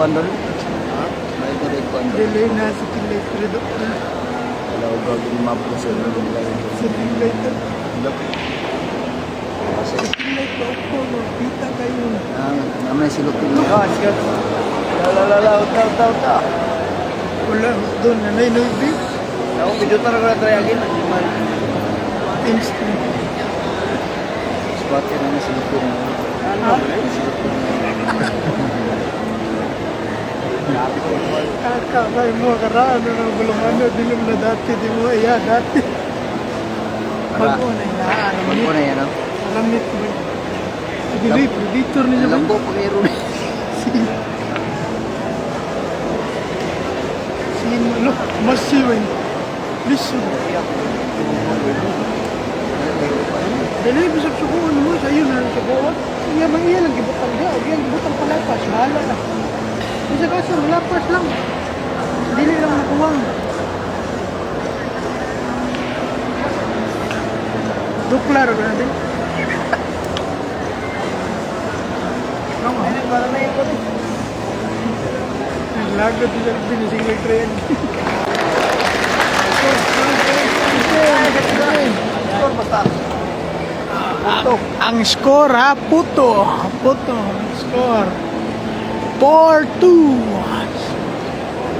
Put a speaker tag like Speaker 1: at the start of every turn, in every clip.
Speaker 1: Condol? May direct condol.
Speaker 2: Delay na sa kilay pero
Speaker 1: Kalau gagawin mapos sa nilay.
Speaker 2: sa kilay ito.
Speaker 1: Kasi
Speaker 2: Sa kilay ko ako, kita kayo.
Speaker 1: naman silupin mo. Sige. Uta.
Speaker 2: Wala, doon na nai-noy.
Speaker 1: Ako video talaga na try again.
Speaker 2: Instant.
Speaker 1: Spot ka naman silupin mo. Silupin mo.
Speaker 2: Kakakay mo, karaan na ng bulungan. Dilim na dati, di mo iya dati. Mag-una yan.
Speaker 1: Mag-una yan, no?
Speaker 2: Alamit mo. Dili, predator niya ba?
Speaker 1: Alam ko, pag-iro na.
Speaker 2: Sin, ano, masiwin. Listen. Dali, bisag sukuan mo. Sa'yo na lang sukuan. Iya, mag-iya lang, gibutang dia. Iya, gibutang palapas. Mahala na. Bisa kasi, malapas lang. Dili lang nakuwang. Duklar ko natin. Ano?
Speaker 1: Para na yun ko rin.
Speaker 2: Naglagot din sa pinising may train.
Speaker 1: Score basta. Puto.
Speaker 2: Ang score ha, puto. Puto, score. 4-2.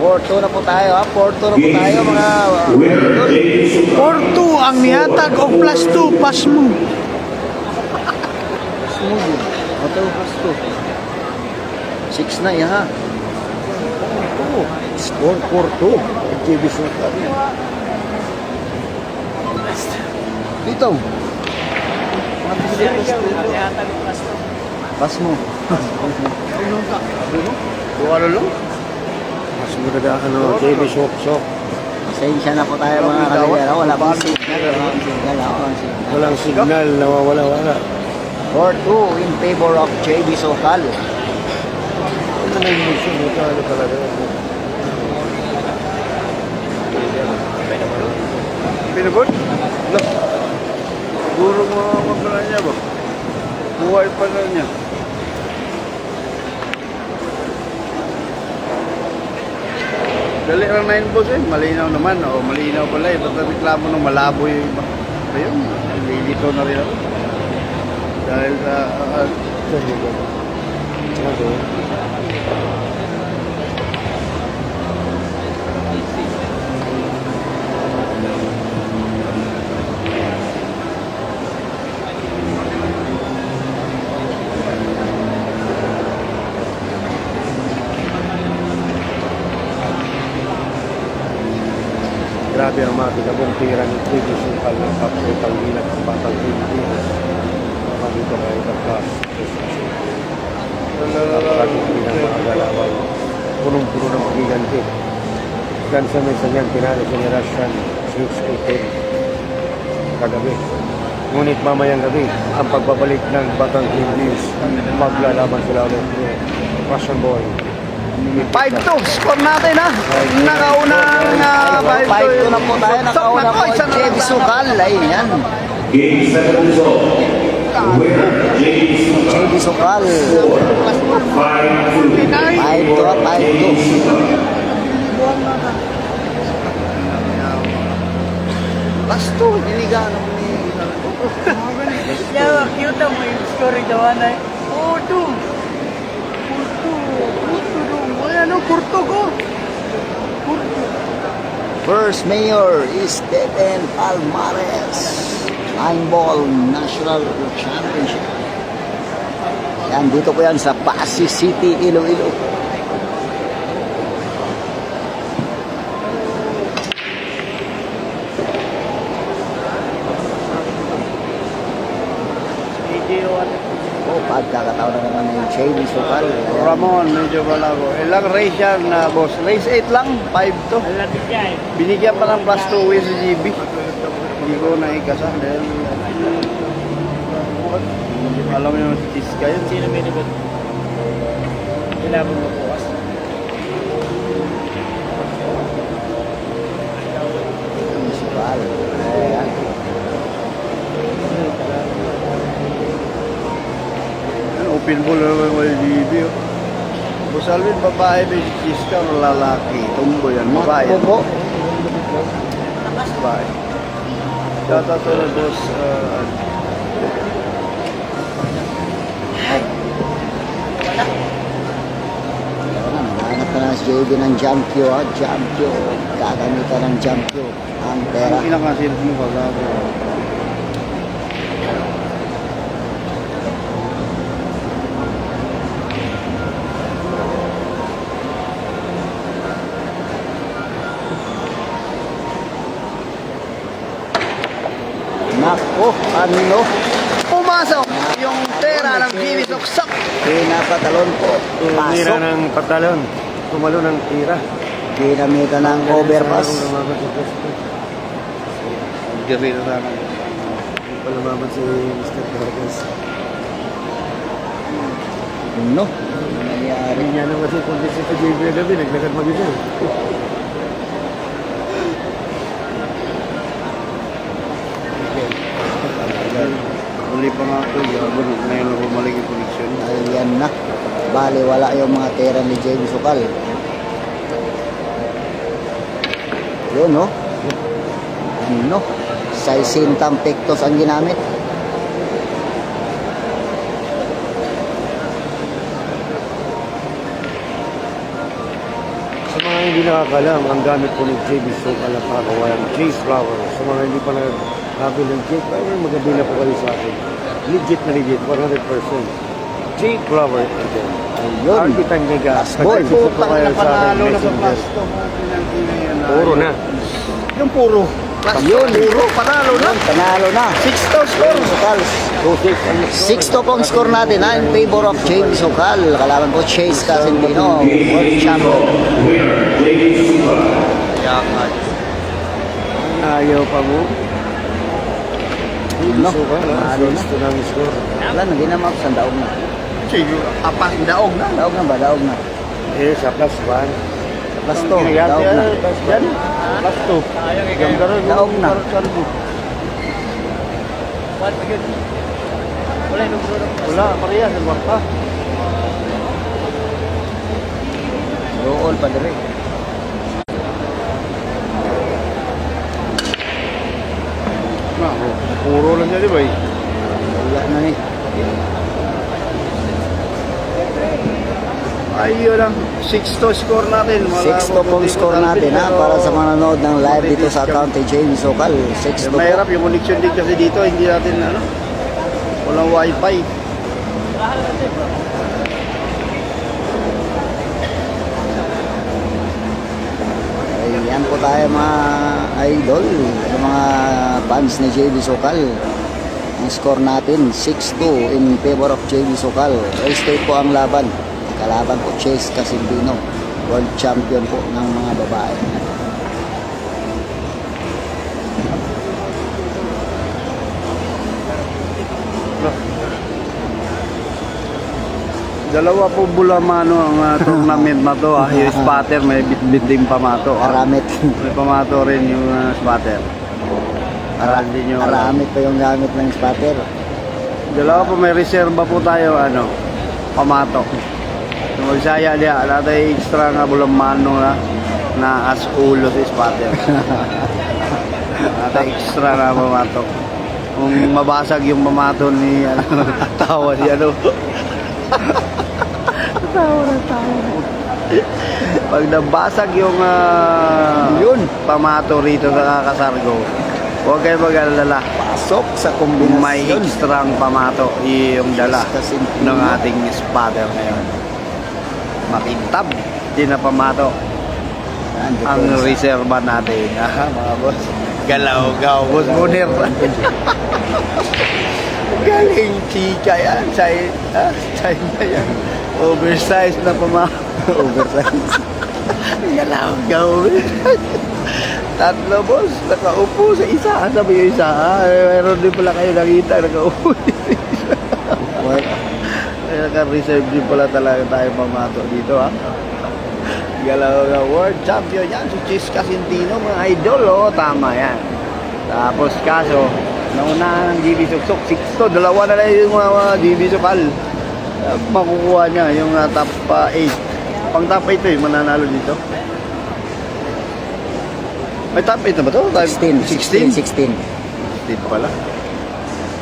Speaker 1: 4-2 na po tayo, ha? 4-2 na po tayo, mga...
Speaker 2: 4-2 ang nihatag o plus 2 pas mo.
Speaker 1: Smooth. Hotel plus 2. 6 na, ha? Oh, score 4-2. JB Sokal. Dito. Pas mo. Buwalo lang.
Speaker 3: Mas maganda JB Sok.
Speaker 1: Pasensya na po tayo mga kalera. Wala pang signal.
Speaker 3: Walang signal, nawawala-wala.
Speaker 1: 4-2 in favor of JB Sokal.
Speaker 3: Ano na yung mission mo ano talaga?
Speaker 4: Pinagod? Look. Siguro mga magkala niya ba? Buhay pa na niya. Dali lang na yun, boss, eh. Malinaw naman. O, malinaw pala eh. Ba't reklamo nung malabo yung iba? Ayun, nililito na rin ako. Dahil sa...
Speaker 3: Grabe ang makita kong tira ni JB Sokal ng kapitang bilang ng Batang Pilipinas. Dito na itagkas. Napakaging pinamagalawan. Punong-puno ng magiganti. Yan sa may sanyang pinalo sa Russian 6-8 kagabi. Ngunit mamayang gabi, ang pagbabalik ng Batang Pilipinas, maglalaban sila ulit ni Russian Boy.
Speaker 1: 5-2 score natin, ha? Nakaunang 5-2 na po tayo. Nakauna po JB Sokal. Ayan.
Speaker 5: Game 7 result. Winner,
Speaker 1: JB Sokal.
Speaker 5: 5-2.
Speaker 1: 5-2 at 5-2. Plus 2. Diligaan ako ni...
Speaker 2: Yeah, cute mo yung score dawan ay. 4-2. Ano, Kurto ko?
Speaker 1: First mayor is Deden Palmares. 9-ball National Championship. Yan, dito po yan sa Pasig City, Iloilo. Pagkakataon na naman yung JB Sokal.
Speaker 4: Ramon, medyo balago. Ilang race yan na, boss? Race 8 lang, 5-2. Binigyan pa ng plus 2 with si GB. Hindi ko naikasa dahil... Alam mo yung cheese ka yun. Sino may nabot? Kailangan mo bukas.
Speaker 1: Sokal. Ayan.
Speaker 4: Open ball naman yung GB. Boss Alvin, babae ba si Chiska o lalaki? Tumbo yan, babae.
Speaker 1: Opo.
Speaker 4: Babae. Shoutout to the boss.
Speaker 1: Hanap ka na si JB ng Jampyo, ha? Jampyo. Gagamitan ng Jampyo. Ang pera.
Speaker 4: Ang kinakasilip mo kagago.
Speaker 1: Nako, ano?
Speaker 2: Pumasok yung pera ng Jimmy Suksok.
Speaker 1: Pinapatalon po.
Speaker 3: Tumira
Speaker 1: Pasok.
Speaker 3: ng patalon. Tumalo ng tira.
Speaker 1: Ginamitan ng overpass.
Speaker 4: Gerino na lang.
Speaker 3: Palamaman si Mr. Vargas.
Speaker 1: No? Nangyari.
Speaker 3: Hindi niya naman kasi kung si JB na gabi, naglakad mag-isa.
Speaker 4: Uli pa nga ito. Gago na. Ngayon na bumalik yung connection.
Speaker 1: Ayan na. Bali, wala yung mga tera ni JB Sukal. Yun, no? Ano? 60 pektos ang ginamit.
Speaker 3: Sa mga hindi nakakalam, ang gamit po ni JB Sukal ang pakawayang cheese flour. Sa mga hindi pa nagkabil ng cake, ay magabi na po kayo sa akin. Legit na legit, 100%. Cake flour again.
Speaker 1: Ayun.
Speaker 3: Arbitan niya ka.
Speaker 1: Boy,
Speaker 4: Putang na panalo na sa plasto.
Speaker 3: Puro na.
Speaker 4: Yung puro.
Speaker 1: Yun.
Speaker 4: Puro, panalo na.
Speaker 1: Panalo na.
Speaker 4: 6-2 score.
Speaker 1: Sukal. 6-2 pong score natin ha, in favor of JB Sukal. Kalaban po Chase Casentino, world champion.
Speaker 5: Winner, JB Sukal.
Speaker 3: Ayaw pa mo.
Speaker 1: No?
Speaker 3: Sukal, ha?
Speaker 1: Ano na?
Speaker 3: Ito na ang score.
Speaker 1: Wala na, ginamap sa daog na.
Speaker 4: Sige, apas, daog na.
Speaker 1: Daog na ba? Daog na.
Speaker 3: Eh, sa plus 1.
Speaker 1: Plus 2, daog na.
Speaker 3: Yan, plus 2. Yan ka rin.
Speaker 1: Daog na.
Speaker 3: Wala, Maria, sa Marta.
Speaker 1: Dool pa dire.
Speaker 4: Puro lang yan, di ba?
Speaker 1: Wala na ni.
Speaker 4: Ayun lang, 6-2 score natin.
Speaker 1: 6-2 pong score natin ha, para sa mga nanood ng live dito sa account ni JB Sukal. 6-2 po.
Speaker 4: Mahirap yung connection din kasi dito, hindi natin ano, walang wifi.
Speaker 1: Ayan po tayo mga idol, yung mga fans ni JB Sukal. Ang score natin, 6-2 in favor of JB Sukal. All state po ang laban. Kalaban po Chase Casentino, world champion po ng mga babae.
Speaker 4: Dalawa po bulamano ang tournament na to. Yung spotter, may bit-bit din pamato.
Speaker 1: Aramit.
Speaker 4: May pamato rin yung spotter. Para hindi nyo
Speaker 1: Aramit pa yung gamit ng spotter.
Speaker 4: Dalawa po, may reserva po tayo, ano, pamato. So, magsaya niya, natin extra nga bulamano na as ulo sa spotter. Natin extra nga pamato. Kung mabasag yung pamato ni, ano, tawa ni, ano, pag nabasag yung
Speaker 1: Yun.
Speaker 4: pamato rito sa Kakasargo, huwag kayo mag-alala.
Speaker 1: Pasok sa kombinasyon.
Speaker 4: May extrang pamato yung dala
Speaker 1: Casentino.
Speaker 4: ng ating spotter ngayon. Makintab din na pamato ang reserva natin. Mga boss. Galaw-gaw. Boss Munir. Galing chika yan. China yan. Oversize na pamato.
Speaker 1: Oversize.
Speaker 4: Galaw-gaw. Tatlo, boss. Nakaupo sa isa. Sabi yung isa. Mayroon din pala kayo nakita. Nakaupo sa isa. Naka-reserve din pala talaga tayo pamato dito, ha. Galaw world champion yan. Si Chase Casentino, mga idol, oh. Tama yan. Tapos kaso, nauna ng GB Suksok. 6-2. Dalawa na lang yung mga GB Sukal. Makukuha niya yung top 8. Pang top 8 eh, mananalo dito. May top 8 na ba ito?
Speaker 1: 16
Speaker 4: 16 pala.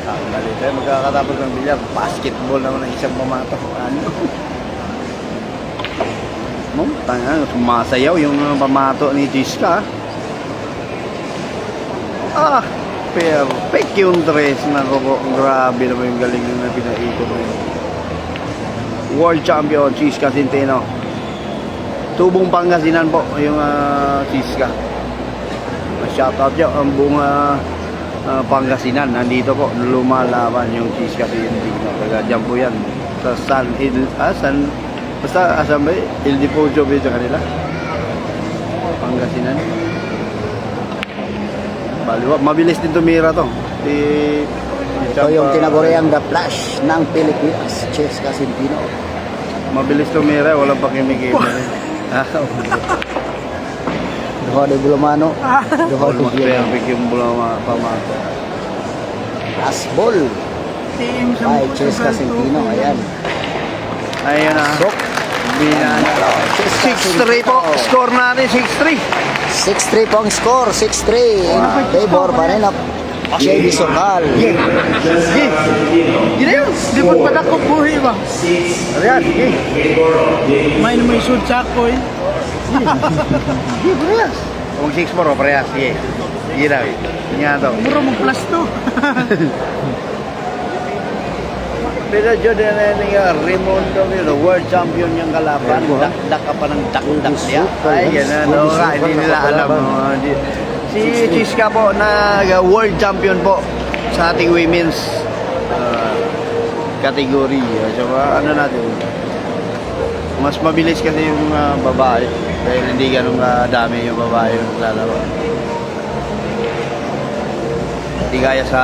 Speaker 4: Mali tayo, magkakatapos ng bilyar. Basketball naman ang isang pamato. Ano? Tanga, sumasayaw yung pamato ni Jiska. Perfect yung dress. Nako po, grabe naman yung galing na pinaikot mo. World Champion, Jiska Centeno. Tubong Pangasinan po, yung Jiska. Shoutout nyo ang buong Pangasinan. Nandito po, lumalaban yung Jiska Centeno. Kaya dyan po yan. Sa basta asan ba Il Dipojo ba sa kanila? Pangasinan. Baliwa, mabilis din tumira to.
Speaker 1: Ito yung tinaguriang The Flash ng Pilipinas, Jiska Centeno.
Speaker 4: Mabilis tumira, walang pakimikima rin.
Speaker 1: Duha de Bulamano. Duha de
Speaker 4: Almost perfect yung bulama pamato.
Speaker 1: Last ball
Speaker 2: Team sa
Speaker 1: by Jiska Centeno. Ayan.
Speaker 4: Ayan na. Binanalo. 6-3 po. Score natin, 6-3.
Speaker 1: 6-3 po ang score. 6-3 in favor pa rin of JB Sokal.
Speaker 4: Sige na yun.
Speaker 2: Di ba padakop buhi ba?
Speaker 4: Ayan, sige.
Speaker 2: May sud sa ako eh.
Speaker 4: Sige, parehas. Kung 6-4 o parehas, sige. Sige na, eh. Sige nga to.
Speaker 2: Mura mo plus to.
Speaker 4: Pero dyan na yung Raimundo, world champion yung kalaban. Daka pa ng dak-dak niya. Ay, yan na. Hindi nila alam. Si Jiska po na world champion po sa ating women's category. So, ano natin? Mas mabilis kasi yung babae. Dahil hindi ganun dami yung babae yung lalaro. Hindi kaya sa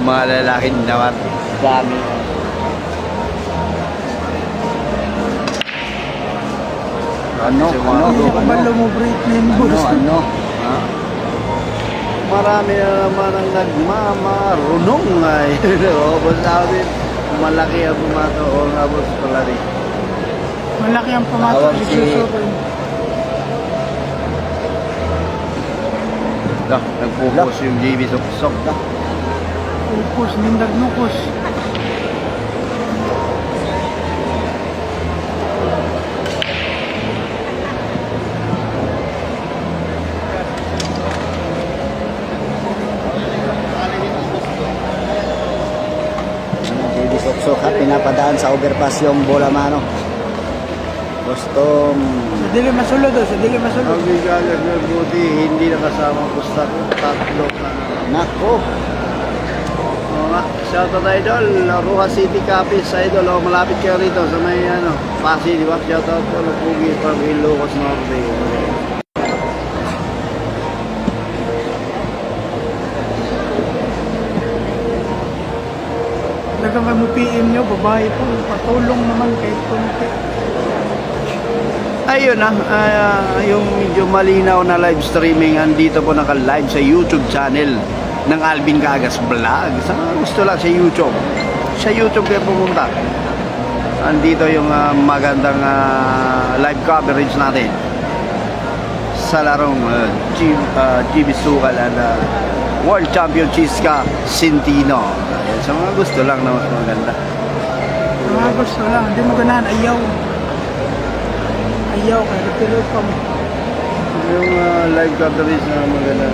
Speaker 4: mga lalaki naman. Dami.
Speaker 1: Ano?
Speaker 2: Kabalo mo break name boss.
Speaker 1: Ano?
Speaker 4: Ha? Marami na naman ang nagmamarunong ay. Basta sabi, malaki ang pumato o nga boss pala rin.
Speaker 2: Malaki ang pamato
Speaker 1: Tawag
Speaker 2: si
Speaker 1: si-
Speaker 2: Susukoy.
Speaker 4: Nagpupos yung JB Sok.
Speaker 2: Upos, nindag nukos.
Speaker 1: JB Soksok ha, pinapadaan sa overpass yung Bulamano. Gustong
Speaker 2: Sa dili masulod sa dili masulod.
Speaker 4: Ang bigalas na buti, hindi nakasama ang pustak. Tatlo na.
Speaker 1: nako.
Speaker 4: Oo nga, shoutout idol, Rojas City Capiz idol, malapit kayo rito sa may Pasig, di ba? Shoutout po, Pugi from Ilocos Norte.
Speaker 2: Talagang may mo PM nyo, babae po. Patulong naman kahit kunti.
Speaker 4: Ayun yung medyo malinaw na live streaming, andito po naka-live sa YouTube channel ng Alvin Cagas Vlog. Sa gusto lang sa YouTube. Sa YouTube kayo pumunta. Andito yung magandang live coverage natin sa larong GB Sukal and World Champion Jiska Centeno. Ayan, sa mga gusto lang na mas maganda.
Speaker 2: Mga gusto lang, hindi mo ganahan, ayaw. Ayaw, kaya natilo pa mo.
Speaker 4: Yung live coverage na maganda.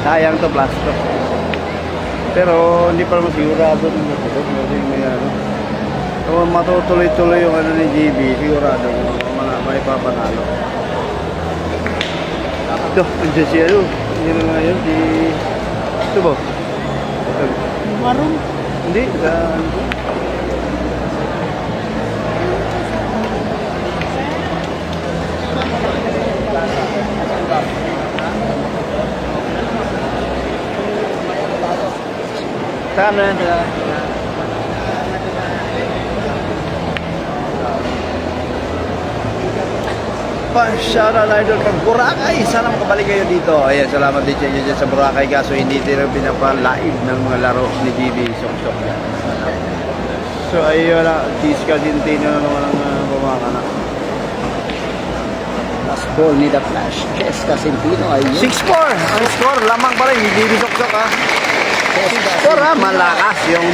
Speaker 4: Sayang to plastic. Pero hindi pa naman sigurado ng matutog. Kasi may kung matutuloy-tuloy yung ni JB, sigurado may papanalo. Ito, andyan siya hindi na nga yun, ito ba?
Speaker 2: Marong.
Speaker 4: Hindi, sa Sana na. pa, shoutout idol pag Boracay. Sana makabalik kayo dito. Ayan, salamat din sa inyo dyan sa Boracay. Kaso hindi din pinapa-live ng mga laro ni GB Sok-Sok yan. So ayun na, cheese ka Sintino na naman ang bumakana.
Speaker 1: Last ball ni The Flash. Chess Casentino ay
Speaker 4: 6-4 ang score, lamang pa rin, GB Sok-Sok ha. 6-4 ha, malakas yung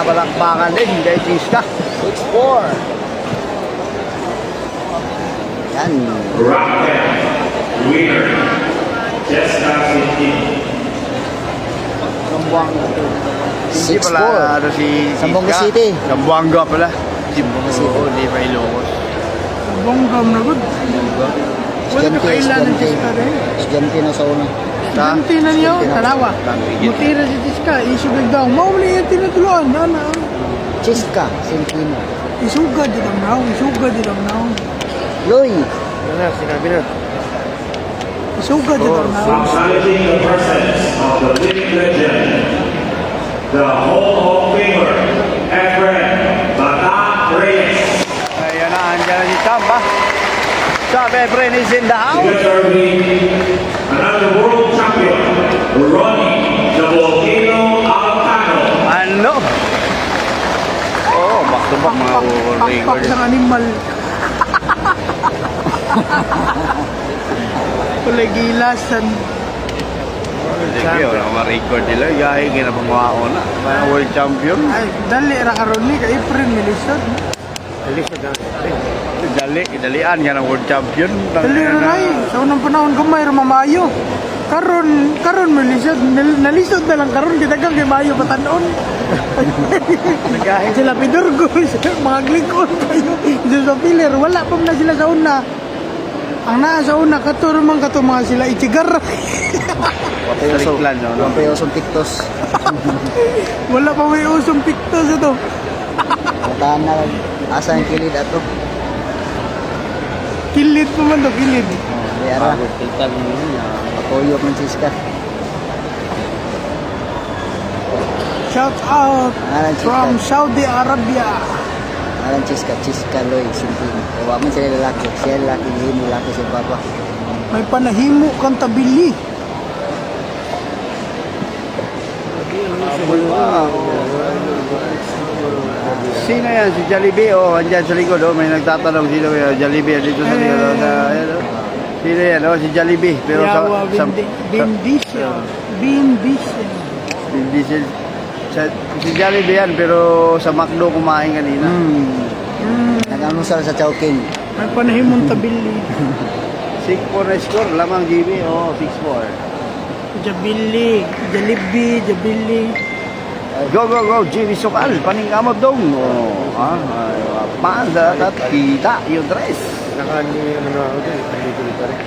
Speaker 4: balakbakan din kay Chiska.
Speaker 1: 6-4. Yan.
Speaker 5: Rocket. Winner. Jessica Sintino.
Speaker 4: Hindi
Speaker 1: 6-4.
Speaker 4: pala ano si
Speaker 1: Zamboanga
Speaker 4: Chiska.
Speaker 1: City.
Speaker 4: Zamboanga pala.
Speaker 1: Zamboanga City.
Speaker 4: Oo, hindi pa Ilocos.
Speaker 2: Bonggam na good. Wala na kailan ng Jessica rin.
Speaker 1: Estudyante na sa una.
Speaker 2: Ganti na niyo, tanawa. Mutira si Jessica, isugad daw. Mauli yung tinutuluan.
Speaker 1: Chiska Sentino.
Speaker 2: Isugad din ang naong, isugad din ang naong.
Speaker 1: Loy.
Speaker 3: Ano na, sinabi na.
Speaker 2: Isugad din ang naong.
Speaker 5: Acknowledging the presence of the living legend, the Hall of Famer, Efren Bata Reyes.
Speaker 4: Ayan na, andyan na si Chamba. Chamba Efren is in the house.
Speaker 5: Serving another world champion, Ronnie the Volcano Alcano.
Speaker 4: Ano? Oh, back to back mga
Speaker 2: Pakpak
Speaker 4: record.
Speaker 2: ng animal. Kulay gilasan.
Speaker 4: Sige, wala mga record nila. Gaya ginapangwao na. Mga world champion.
Speaker 2: Ay, dali ra karon ni kay April milisod.
Speaker 3: Alis na dahil.
Speaker 4: Idalian nga ng world champion.
Speaker 2: Dali ra nay, sa unang panahon gamay ra mamayo. Karon milisod, nalisod na lang karon kita kang kay mayo patanon.
Speaker 4: Nagahit.
Speaker 2: Sila Pidurgo, mga glikon kayo. Diyos sa piler, wala pa na sila sa una. Ang naa sa una, katurumang mga sila itigar.
Speaker 1: Papayoso.
Speaker 4: Taliklan, no?
Speaker 1: Papayoso tiktos.
Speaker 2: Wala pa may usong pikto sa to.
Speaker 1: Matahan na lang. Asa ang kilid ato.
Speaker 2: Kilid pa man to, kilid.
Speaker 1: Yara. Patoyo ng Chiska.
Speaker 2: Shout out
Speaker 1: Alan Chiska.
Speaker 2: from Saudi Arabia.
Speaker 1: Alan Chiska. Chiska Loy Sentino. Kawa man sila lalaki. Siya lalaki. Hindi mo lalaki si Papa.
Speaker 2: May panahimo kang tabili.
Speaker 4: Sino yan? Si Jollibee? Oh, andyan sa likod. Oh, may nagtatanong sino yan. Jollibee dito sa likod. Oh, ayan, oh. Sino yan? Oh, si Jollibee. Pero
Speaker 2: Yawa,
Speaker 4: sa
Speaker 2: Vin Diesel. Vin Diesel.
Speaker 4: Vin Diesel. Si Jollibee yan, pero sa McDo kumain kanina.
Speaker 1: Nag-anusal sa Chowking.
Speaker 2: May panahimong tabili.
Speaker 4: 6-4 na score. Lamang GB. Oh, 6-4.
Speaker 2: Jabili. Jollibee. Jabili.
Speaker 4: Go, go, go. GB Sokal. Paningkamot dong. Oh, panda at kita yung dress.
Speaker 3: Nakani, ano na ako dyan, pag-ituloy pa rin.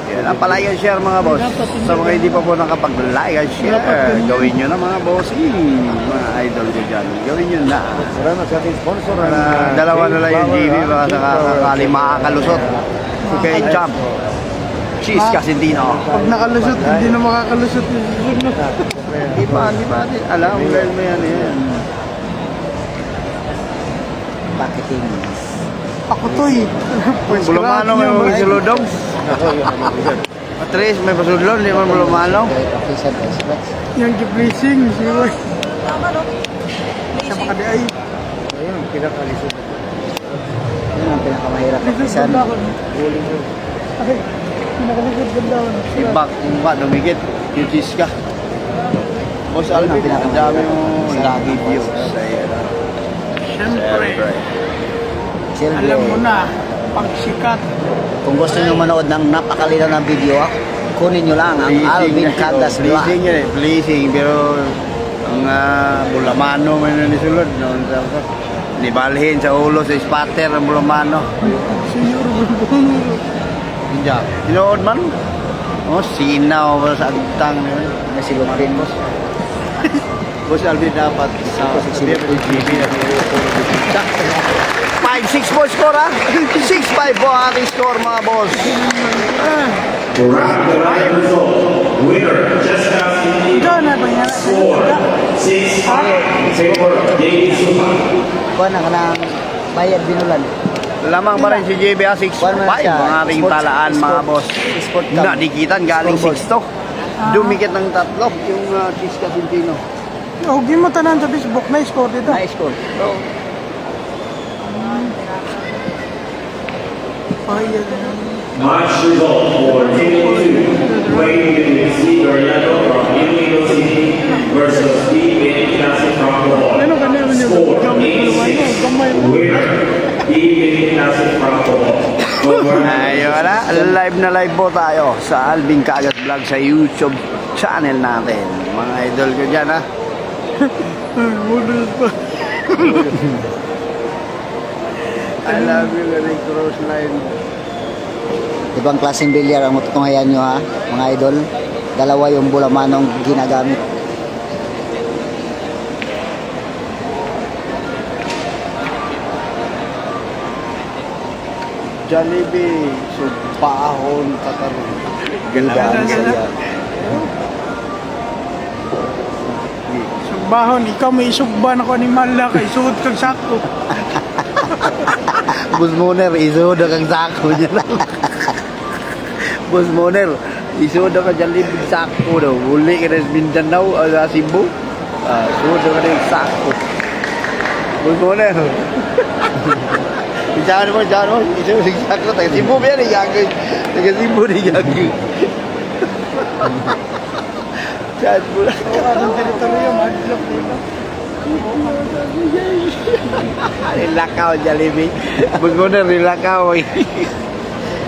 Speaker 4: Yan ang palike and share mga boss. Sa mga hindi pa po nakapag-like and share, gawin nyo na mga bossing. Mga idol ko dyan. Gawin nyo na.
Speaker 3: Salamat sa ating sponsor.
Speaker 4: Dalawa na lang yung GB baka sakakali makakalusot. Si kay Champ. Cheese Casentino.
Speaker 2: Pag nakalusot, hindi na makakalusot.
Speaker 4: Di ba natin alam dahil may ano yan.
Speaker 1: Packaging.
Speaker 2: Ako to'y.
Speaker 4: Bulumano may mga sulodong.
Speaker 3: Ako, yun naman ko dyan.
Speaker 4: Matris may pasulod, di man bulumano.
Speaker 1: Kahit official express.
Speaker 2: Yung gibracing. Siwa. Sa makadiay.
Speaker 3: Ayun, pinakalisod.
Speaker 1: Yun ang pinakamahirap.
Speaker 2: Lisod
Speaker 1: Pisan.
Speaker 2: ganda ko.
Speaker 3: Huling yun.
Speaker 2: Ay, pinakalisod ganda ko.
Speaker 4: Ibak, dumigit. Yung cheese ka. Boss Alvin, ang dami mo lagi views.
Speaker 2: Siyempre.
Speaker 1: Silvio.
Speaker 2: Alam mo na, pagsikat.
Speaker 1: Kung gusto nyo manood ng napakalinaw na video, kunin nyo lang ang Alvin Caldas Vlog.
Speaker 4: Pleasing yun eh, pleasing. Pero ang bulamano may nanisulod. Nibalhin sa ulo sa spatter ang bulamano.
Speaker 2: Senyor Bulbong.
Speaker 4: Hindi. Tinood man? Oh, sinaw para sa agtang.
Speaker 1: May silupin.
Speaker 4: Boss Alvin dapat sa TV na 5-6 po score ha. 6-5 po ang ating score mga boss.
Speaker 5: Right result. Winner, Jessica Sintino.
Speaker 2: Ito na ba yan?
Speaker 5: Score 6-5 in favor of JD Super.
Speaker 1: Kuha na ka ng bayad binulan.
Speaker 4: Lamang pa rin si JB 6'5", ang ating talaan mga boss.
Speaker 1: Sport Cam.
Speaker 4: Nadikitan galing
Speaker 1: Scoreboard.
Speaker 4: 6 Dumikit ng tatlo yung Cheese Casintino.
Speaker 2: Huwag mo tanan sa Facebook na score dito.
Speaker 1: Nice score. So,
Speaker 5: Match result for Table 2, playing between Steve Orlando from Iloilo City versus Steve in Classic Franco.
Speaker 2: Ano ka naman yung
Speaker 5: Score
Speaker 2: gamit mo naman yun? Gamay mo.
Speaker 5: winner, Steve in Classic Franco.
Speaker 4: Ayun na live po tayo sa Alvin Cagas Vlog sa YouTube channel natin. Mga idol ko dyan ha.
Speaker 2: Models pa.
Speaker 4: I love you, galing cross line.
Speaker 1: ibang klaseng bilyar ang matutunghayan nyo ha, mga idol. Dalawa yung bulamanong ginagamit.
Speaker 4: Jollibee, subahon kakaroon.
Speaker 1: Gandaan sa yan.
Speaker 2: Sugbahon, ikaw may isugban ako ni Mala kay suot kag sakto.
Speaker 4: Boss Moner, isuod kang sako niya lang. Boss Moner, isuod ka Jollibee sako daw. Uli ka na sa Mindanao, sa Cebu. Suod ka na yung sako. Boss Moner. Jangan mo, isuod yung sako. Taga Cebu ba yan? Taga Cebu ni Yagi. Chat mo lang.
Speaker 2: Anong teritoryo, madlock dito.
Speaker 4: Nilakaw, Jollibee. Boss Moner, nilakaw.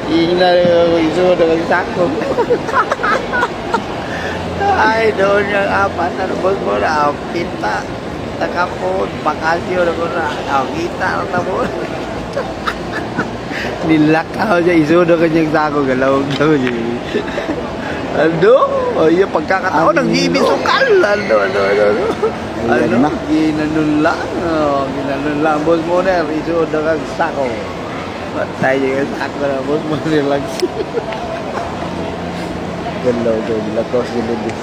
Speaker 4: Ina isuod ang sako. Ay, doon yung apat. Ano boss mo na? Kita. Takapod. Pakasyo na ko na. Kita na tamo. Nilakaw niya. Isuod ang kanyang sako. Galawag daw niya. Ano? O yung pagkakataon ng GB Sukal. Ano?
Speaker 1: Ayan na.
Speaker 4: Ginanon lang. Ginanon lang. Boss Moner, isuod ang sako. Patay yung sako na. Boss Moner lang.
Speaker 1: Galaw doon, lacrosse delivery.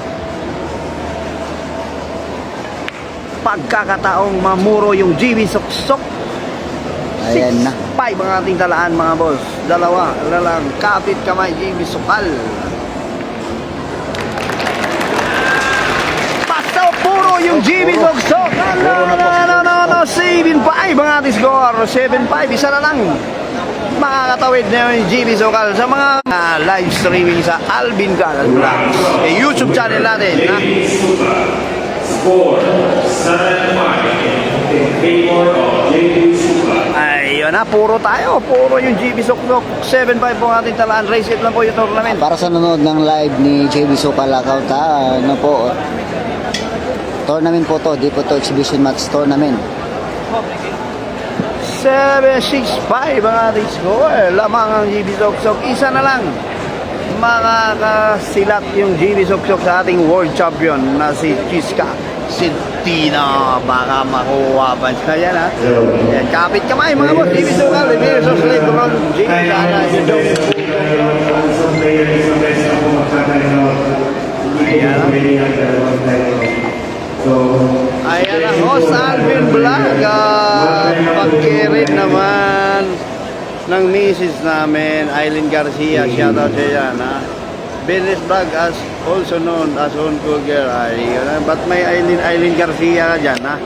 Speaker 4: Pagkakataong mamuro yung GB Suksok.
Speaker 1: Ayan na.
Speaker 4: 5 ang ating talaan mga boss. Dalawa lang kapit kamay GB Sukal. Basta puro yung GB Suksok. No. 7-5 ang ating score. 7-5, isa na lang. Makakatawid na yung GB Sokal sa mga live streaming sa Alvin Cagas Vlogs, YouTube channel natin.
Speaker 5: Score 7-5 in favor of JB Suka.
Speaker 4: Ayun na, puro tayo. Puro yung GB Sokok. 7-5 po ang ating talaan. Race it lang po yung tournament.
Speaker 1: Para sa nanonood ng live ni JB Sokal account ha, ano po, tournament po to, di po to exhibition match, tournament.
Speaker 4: 7-6-5 ang ating score. Lamang ang GB Soksok. Isa na lang makakasilat yung GB Soksok sa ating world champion na si Chiska Sintina. Baka makuha pa siya yan ha. Yan, kapit kamay mga boss. GB Sokal. Versus Lebron James. Sana yun daw. Ayan na, host Alvin Vlog. Pag-carry naman ng misis namin, Aileen Garcia. Shoutout siya yan, ha. Business Vlog, as also known as On Cougar. Ayun, ba't may Aileen Garcia ka dyan, ha?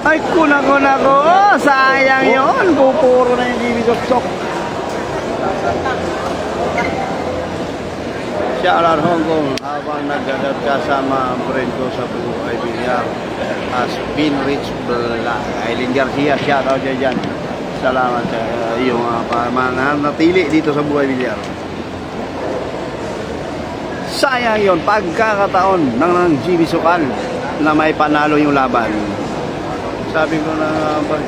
Speaker 4: Ay, kuna ko. Oh, sayang yun. Pupuro na yung GB Sok-Sok. Shoutout Hong Kong habang nagdadat kasama ang friend ko sa buhay bilyar as Bin Rich Vlog. Aileen Garcia, shoutout siya dyan. Salamat sa iyong mga natili dito sa buhay bilyar. Sayang yun, pagkakataon ng GB Sukal na may panalo yung laban. Sabi ko na pag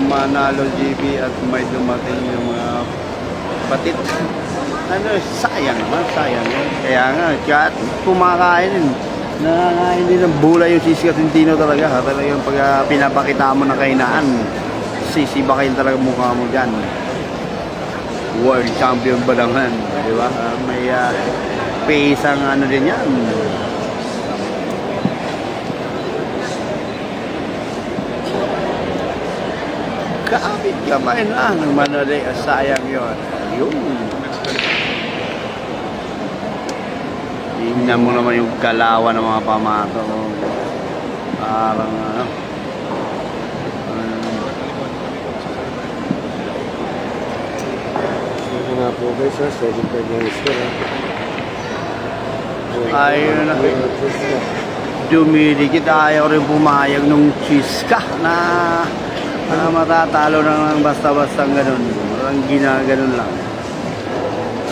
Speaker 4: manalo GB at may dumating yung mga batit, ano, sayang naman, sayang yun. Kaya nga, kahit kumakain din, nakakain din ng bulay yung Cheese Casintino talaga. Talagang pag pinapakita mo ng kainaan, sisibakin talaga mukha mo dyan. World champion ba naman, di ba? May pace ang ano din yan. Kapit kamay lang. Manali, sayang yun. Yun. Tingnan mo naman yung galawan ng mga pamato. Parang ano.
Speaker 3: Ito nga po guys, 7-5 na score.
Speaker 4: Ayun na. Dumidikit, ayaw rin pumayag nung Chiska na matatalo lang ng basta-basta ganun. Walang ginaganon lang.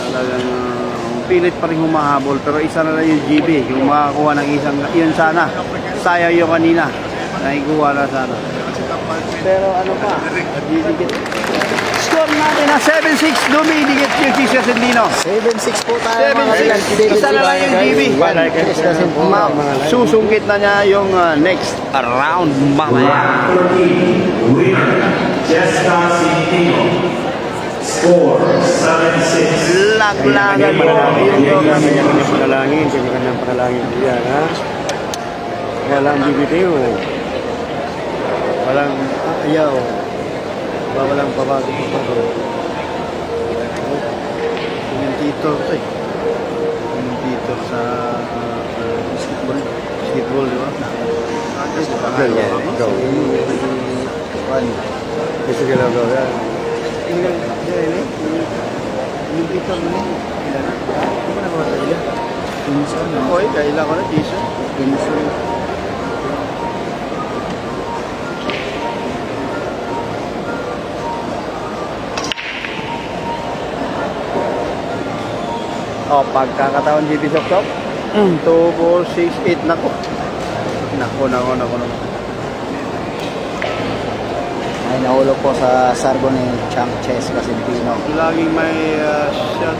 Speaker 4: Talagang pilit pa rin humahabol, pero isa na lang yung GB, yung makakuha ng isang, yun sana. Sayang yung kanina, naikuha na sana. Pero ano pa, dumidikit. Score natin na 7-6, dumidikit yung Chiska Sendino.
Speaker 1: 7-6 po tayo mga
Speaker 4: 7-6,
Speaker 1: kaibigan.
Speaker 4: isa na lang yung GB.
Speaker 1: Chiska Sendino.
Speaker 4: Susungkit na niya yung next round mamaya.
Speaker 5: 13, winner, Jessica Sintino. Score 7-6.
Speaker 4: Laglagan mo yung
Speaker 3: Kanya-kanyang panalangin, kanya-kanyang panalangin yan, ha? Walang bibitiw. Walang ayaw. Walang pabago.
Speaker 4: yung titor to eh. Yung titor sa basketball. Basketball, di ba?
Speaker 3: Ikaw. Gusto ka lang daw yan.
Speaker 4: Yung titor mo niya. Hindi ko nakuha sa ila. Okay, kailan ko na, Jason. Oh, pagkakataon GB Sok-Sok. 2, 4, 6, 8. Nako. Nako.
Speaker 1: Ay nahulog po sa sargo ni Chang Cheska Sendino.
Speaker 4: Laging may shot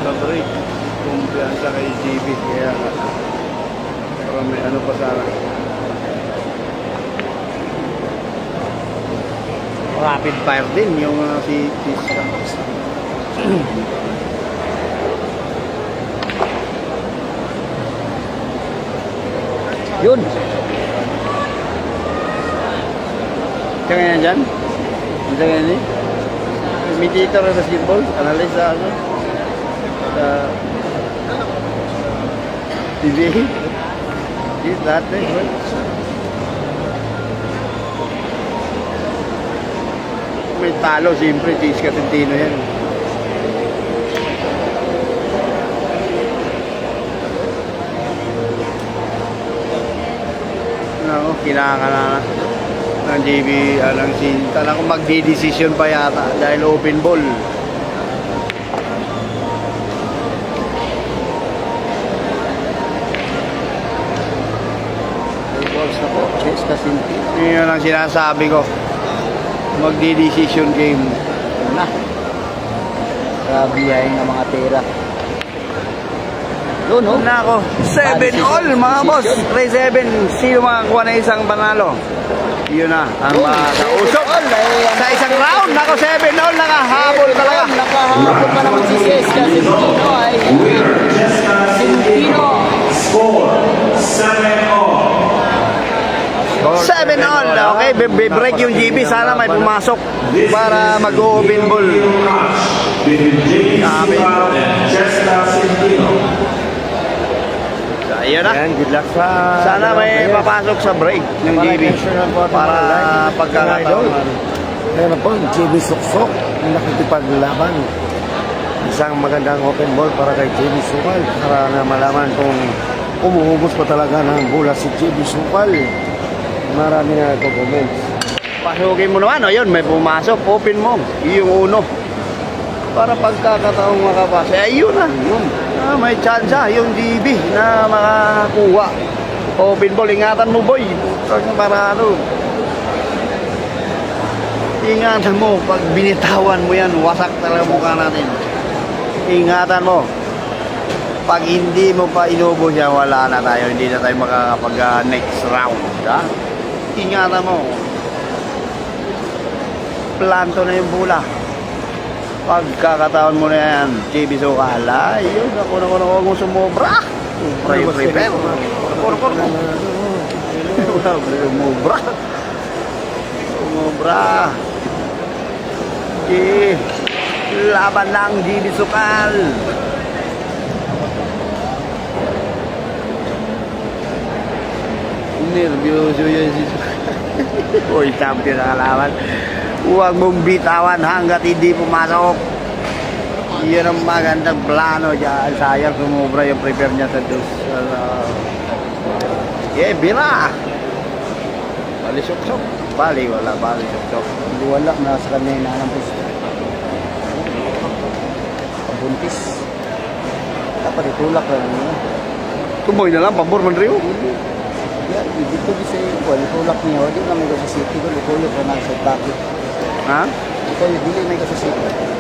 Speaker 4: sa break. Kumpiyansa kay GB. Kaya para may ano pa sana. Rapid fire din yung si Chiska.
Speaker 1: Yun.
Speaker 4: Ito nga yan dyan? Ito nga yan eh? May dito na basketball. Analyze sa ano? Sa TV. Is that eh? May talo siyempre. Chiska Sentino yan. Ano, kinakala ng JB alang Sinta na kung magdi-decision pa yata dahil open ball.
Speaker 1: Balls na po. Cheska Sendino.
Speaker 4: Yun ang sinasabi ko. Magdi-decision game.
Speaker 1: Na. Grabe ng mga tira. Yun, no?
Speaker 4: Nako, 7-all mga boss. 3-7. Sino makakuha na isang panalo? Yun na, ang makausok. Sa isang round, nako 7-all. Nakahabol talaga.
Speaker 1: Nakahabol pa naman si Cheska Sendino ay
Speaker 5: Winner, Jessica
Speaker 1: Sendino.
Speaker 5: Score 7-all.
Speaker 4: 7-all. Okay, break yung GB. Sana may pumasok para mag-open ball.
Speaker 5: Between James Sukal and Jessica Sintino.
Speaker 4: Ayun na.
Speaker 3: Yan, good luck sa...
Speaker 4: Sana may papasok sa break ng GB para pagkakataon.
Speaker 3: Ayun po, JB Sok-Sok, nakikipaglaban. Isang magandang open ball para kay JB Sukal para na malaman kung umuhubos pa talaga ng bola si JB Sukal. Marami na comments.
Speaker 4: Pasukin mo naman, ayun, may pumasok, open mo, yung uno. Para pagkakataong makapasa. Ayun na, may chance yung GB na makakuha. Open ball, ingatan mo boy. Para ano, ingatan mo, pag binitawan mo yan, wasak talaga mukha natin. Ingatan mo. Pag hindi mo pa inubos yan, wala na tayo. Hindi na tayo makakapag next round. Ha? Ingatan mo. Planto na yung bola. Pagkakataon mo na yan, JB Sukal. Ayun, ako huwag mo sumobra. Prepare. Sumobra. sumobra. Okay. Laban ng GB Sukal. Nervyoso yan si Sukal. Uy, champion ang kalaban. Huwag mong bitawan hanggat hindi pumasok. Yan ang magandang plano dyan. Sayang sumobra yung prepare niya sa dos. Bira! Bali sok-sok. Bali, wala. Bali sok-sok.
Speaker 1: Hindi wala, nasa kanya yung nanampis. Pabuntis. Dapat itulak lang nila.
Speaker 4: Tumoy na lang, pabor man rin.
Speaker 1: Yan, dito bisa yung itulak niya. Hindi na may sa city ko, ituloy ko na sa bakit.
Speaker 4: Ha?
Speaker 1: Ito yung dili may sa city.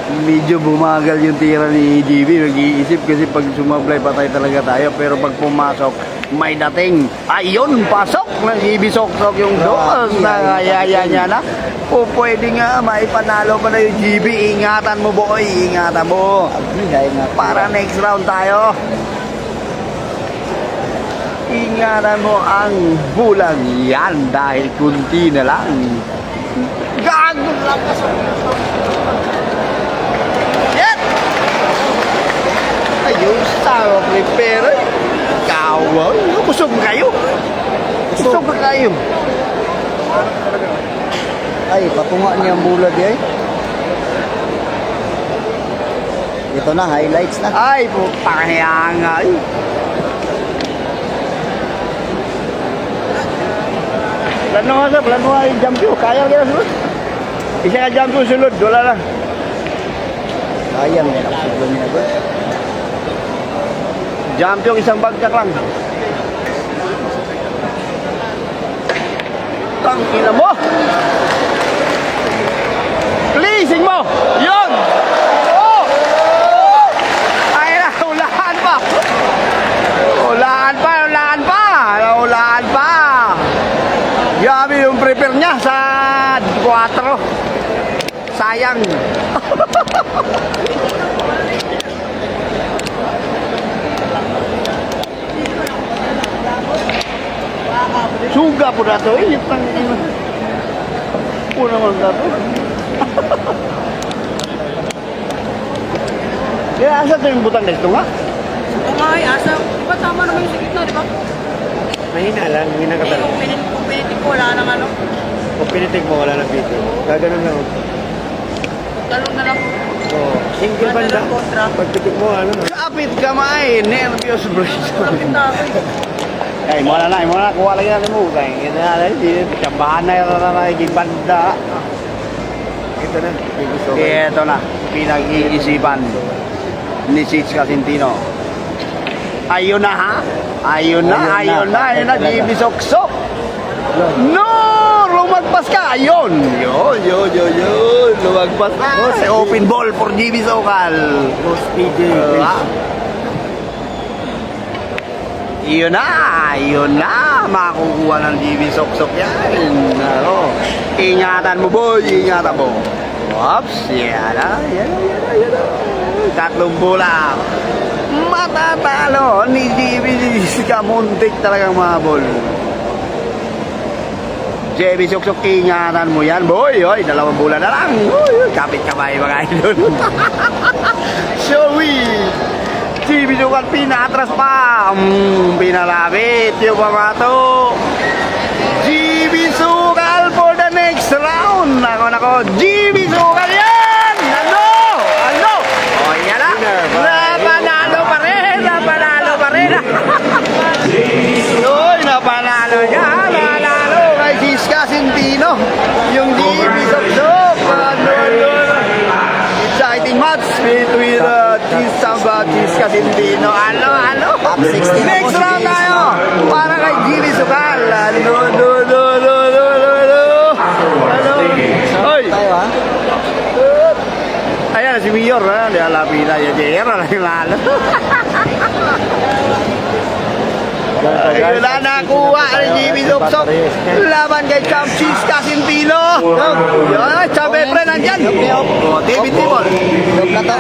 Speaker 4: Medyo bumagal yung tira ni GB. Nag-iisip kasi pag sumablay patay talaga tayo. Pero pag pumasok, may dating. Ayun, pasok ng GB Sok-Sok yung dos na kayaya niya na. O pwede nga, maipanalo pa na yung GB. Ingatan mo, boy. Ingatan mo.
Speaker 1: Abihay nga.
Speaker 4: Para next round tayo. Ingatan mo ang bulang yan dahil kunti na lang. Gago lang kasi. Yan! Ayun, style of repair. Kawal. Busog kayo. Busog kayo.
Speaker 1: Ay, patunga niya ang bulad eh. Ito na, highlights na.
Speaker 4: Ay, putangyangan. Plano nga sir, plano nga yung jump yun. Kaya kaya sunod. Isa nga jump yun sunod, wala lang.
Speaker 1: Sayang, may nakasuglo niya ba?
Speaker 4: Jump yung isang bagsak lang. Tangina mo! Pleasing mo! Yun! Oh! Ay na, ulaan pa! Ulaan pa, ulaan pa! Ulaan pa! Grabe yung prepare niya sa 4. Sayang! Suga po na to, eh. Puna mo na to. Kaya asa to yung butang nito nga?
Speaker 2: Oo nga, asa. Di ba tama naman yung sa gitna, di ba?
Speaker 3: Mahina lang, hindi na katalo.
Speaker 2: Kung pinitik ko, wala nang ano.
Speaker 3: Kung pinitig mo, wala ng video. Gaganon lang.
Speaker 2: Talong na lang.
Speaker 3: Oh, single
Speaker 2: Wala
Speaker 3: banda.
Speaker 2: ng kontra.
Speaker 3: Pagpitik mo, ano na.
Speaker 4: Kapit kamay, nervyos bro.
Speaker 2: Kapit tayo.
Speaker 4: Ay, mo na, kuha lagi natin mo. Kaya kita na, kambahan na yung naging banda.
Speaker 3: Ito na.
Speaker 4: Ito na, pinag-iisipan ni Sitz Casintino. Ayun na ha? Ayun na, GB Sok-Sok. No! Lumagpas ka! Ayun! Yun. Lumagpas na. Sa open ball for GB Sokal.
Speaker 3: Boss PJ.
Speaker 4: Yun na. Makukuha ng GB Sok-Sok yan. Ano? Ingatan mo, boy. Ingatan mo. Oops. Yan na. Tatlong bola. Matatalo ni GB Kamuntik talagang mabol. JB Sok-Sok, ingatan mo yan, boy. Oy, 2 bulan na lang. Kapit kamay mga idol. Showy. JB Sokal pinatras pa. Pinalapit yung mga to. JB Sokal for the next round. Nako. JB Sokal yan. Ano? O, yan na. Napanalo pa rin. Uy, napanalo niya. Nanalo kay Sitz Casintino. Yung GB Sok-Sok. Exciting match between Sitz Casintino. Ano?
Speaker 1: Top 16 na
Speaker 4: Next
Speaker 1: po si
Speaker 4: round
Speaker 1: GB
Speaker 4: tayo.
Speaker 1: Sokal.
Speaker 4: Para kay GB Sokal. Ano? Oy.
Speaker 1: Tayo ha?
Speaker 4: Ayan, si Mayor, ha? Di alapi na yung Jera na yung lalo. Ayun na nakuha ni GB Sok-Sok. Laban kay Champ Sitz Casintino. Yun, Champ Efren nandyan. O, David Timon.
Speaker 1: Joke na to.